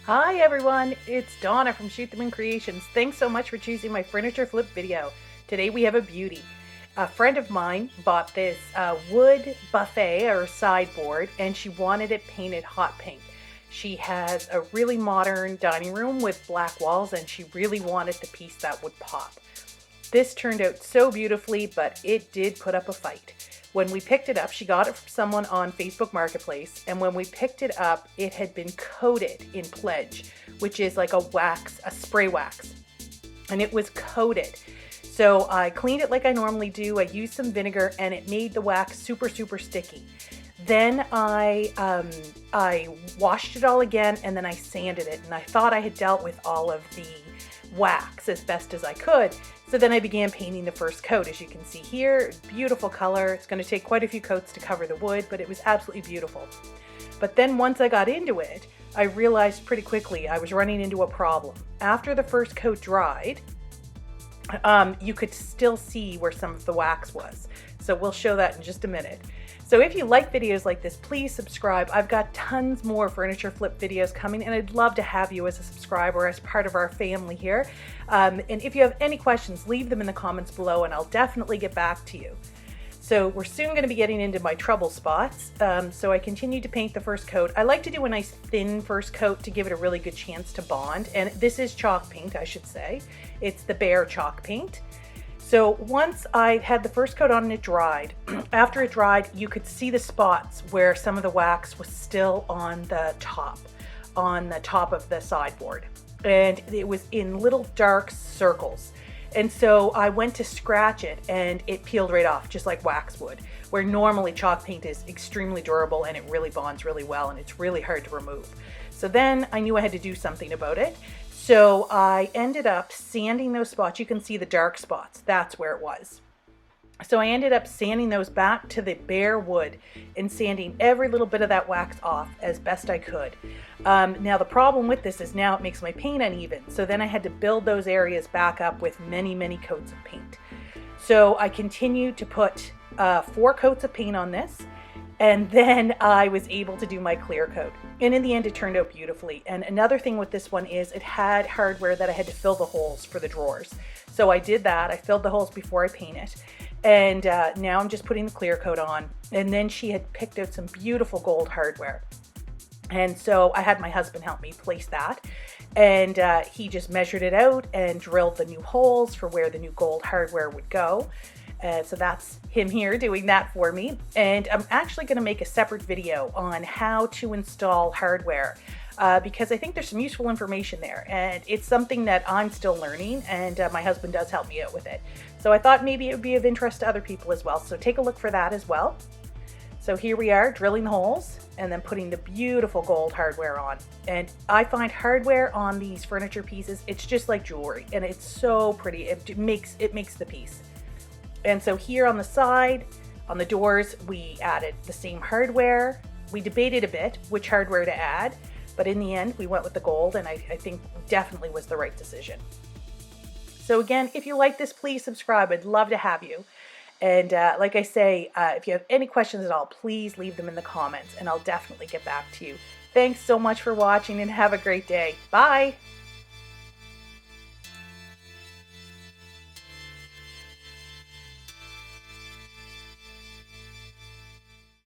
Hi everyone, it's Donna from Shoot Them in Creations. Thanks so much for choosing my furniture flip video. Today we have a beauty. A friend of mine bought this wood buffet or sideboard and she wanted it painted hot pink. She has a really modern dining room with black walls and she really wanted the piece that would pop. This turned out so beautifully, but it did put up a fight. When we picked it up, she got it from someone on Facebook Marketplace, and when we picked it up, it had been coated in pledge, which is like a wax, a spray wax, and it was coated. So I cleaned it like I normally do. I used some vinegar and it made the wax super sticky. Then I washed it all again and then I sanded it, and I thought I had dealt with all of the wax as best as I could. So then I began painting the first coat. As you can see here, beautiful color. It's going to take quite a few coats to cover the wood, but it was absolutely beautiful. But then once I got into it, I realized pretty quickly I was running into a problem. After the first coat dried, you could still see where some of the wax was. So we'll show that in just a minute. So if you like videos like this, please subscribe. I've got tons more furniture flip videos coming, and I'd love to have you as a subscriber, as part of our family here. And if you have any questions, leave them in the comments below and I'll definitely get back to you. So we're soon going to be getting into my trouble spots. So I continue to paint the first coat. I like to do a nice thin first coat to give it a really good chance to bond. And this is chalk paint, I should say. It's the Bear chalk paint. So once I had the first coat on and it dried, after it dried, you could see the spots where some of the wax was still on the top of the sideboard. And it was in little dark circles. And so I went to scratch it and it peeled right off, just like wax would, where normally chalk paint is extremely durable and it really bonds really well and it's really hard to remove. So then I knew I had to do something about it. So I ended up sanding those spots. You can see the dark spots. That's where it was. So I ended up sanding those back to the bare wood and sanding every little bit of that wax off as best I could. Now the problem with this is now it makes my paint uneven. So then I had to build those areas back up with many coats of paint. So I continued to put 4 coats of paint on this. And then I was able to do my clear coat. And in the end, it turned out beautifully. And another thing with this one is it had hardware that I had to fill the holes for the drawers. So I did that. I filled the holes before I paint it. And now I'm just putting the clear coat on. And then she had picked out some beautiful gold hardware. And so I had my husband help me place that. And he just measured it out and drilled the new holes for where the new gold hardware would go. So that's him here doing that for me. And I'm actually going to make a separate video on how to install hardware because I think there's some useful information there. And it's something that I'm still learning, and my husband does help me out with it. So I thought maybe it would be of interest to other people as well. So take a look for that as well. So here we are drilling the holes and then putting the beautiful gold hardware on. And I find hardware on these furniture pieces, it's just like jewelry, and it's so pretty. It makes the piece. And so here on the side, on the doors, we added the same hardware. We debated a bit which hardware to add, but in the end, we went with the gold, and I think definitely was the right decision. So again, if you like this, please subscribe. I'd love to have you. And like I say, if you have any questions at all, please leave them in the comments, and I'll definitely get back to you. Thanks so much for watching, and have a great day. Bye.